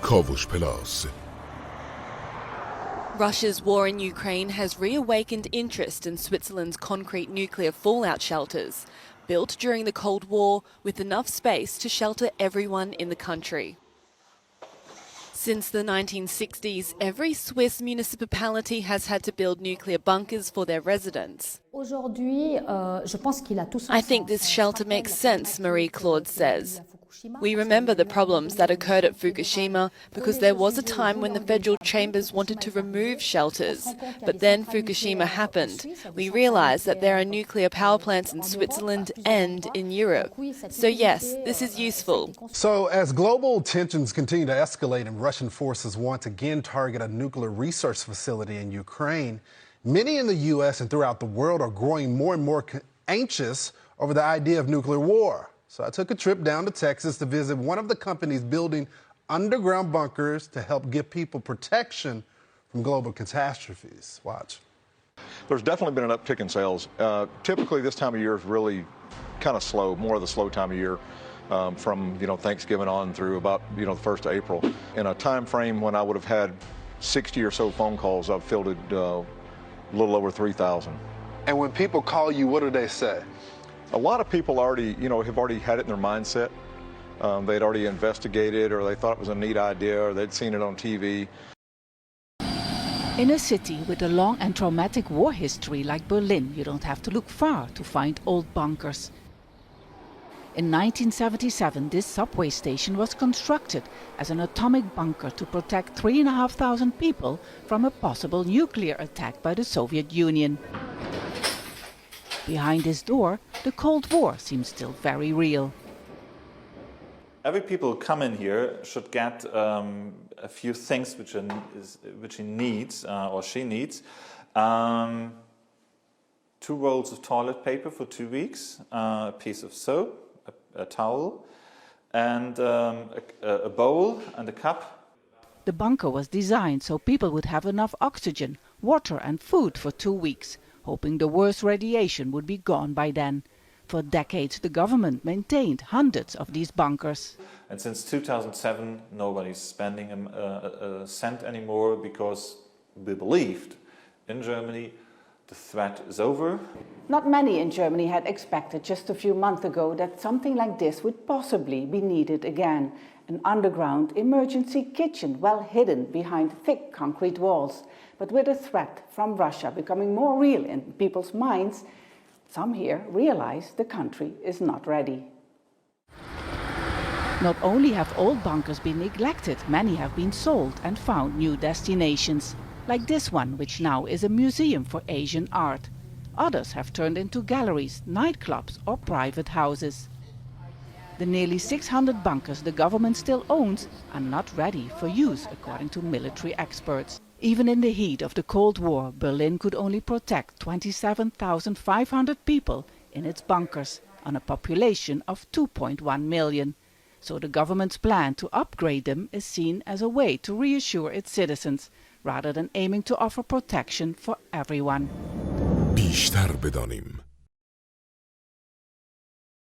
کاوش پلاس. Russia's war in Ukraine has reawakened interest in Switzerland's concrete nuclear fallout shelters, built during the Cold War with enough space to shelter everyone in the country. Since the 1960s, every Swiss municipality has had to build nuclear bunkers for their residents. I think this shelter makes sense, Marie-Claude says. We remember the problems that occurred at Fukushima because there was a time when the federal chambers wanted to remove shelters. But then Fukushima happened. We realised that there are nuclear power plants in Switzerland and in Europe. So yes, this is useful. So as global tensions continue to escalate and Russian forces once again target a nuclear research facility in Ukraine, many in the U.S. and throughout the world are growing more and more anxious over the idea of nuclear war. So I took a trip down to Texas to visit one of the companies building underground bunkers to help give people protection from global catastrophes. Watch. There's definitely been an uptick in sales. Typically this time of year is really kind of slow, more of the slow time of year from Thanksgiving on through about the 1st of April. In a time frame when I would have had 60 or so phone calls, I've fielded a little over 3,000. And when people call you, what do they say? A lot of people already, have already had it in their mindset. They'd already investigated, or they thought it was a neat idea, or they'd seen it on TV. In a city with a long and traumatic war history like Berlin, you don't have to look far to find old bunkers. In 1977, this subway station was constructed as an atomic bunker to protect 3,500 people from a possible nuclear attack by the Soviet Union. Behind this door, the Cold War seems still very real. Every people who come in here should get a few things which he needs or she needs. 2 rolls of toilet paper for 2 weeks, a piece of soap, a towel, and a bowl and a cup. The bunker was designed so people would have enough oxygen, water and food for 2 weeks, hoping the worst radiation would be gone by then. For decades, the government maintained hundreds of these bunkers. And since 2007, nobody's spending a cent anymore because we believed in Germany the threat is over. Not many in Germany had expected just a few months ago that something like this would possibly be needed again. An underground emergency kitchen well hidden behind thick concrete walls. But with the threat from Russia becoming more real in people's minds, some here realize the country is not ready. Not only have old bunkers been neglected, many have been sold and found new destinations, like this one, which now is a museum for Asian art. Others have turned into galleries, nightclubs or private houses. The nearly 600 bunkers the government still owns are not ready for use, according to military experts. Even in the heat of the Cold War, Berlin could only protect 27,500 people in its bunkers on a population of 2.1 million. So the government's plan to upgrade them is seen as a way to reassure its citizens, rather than aiming to offer protection for everyone. بیشتر بدانیم.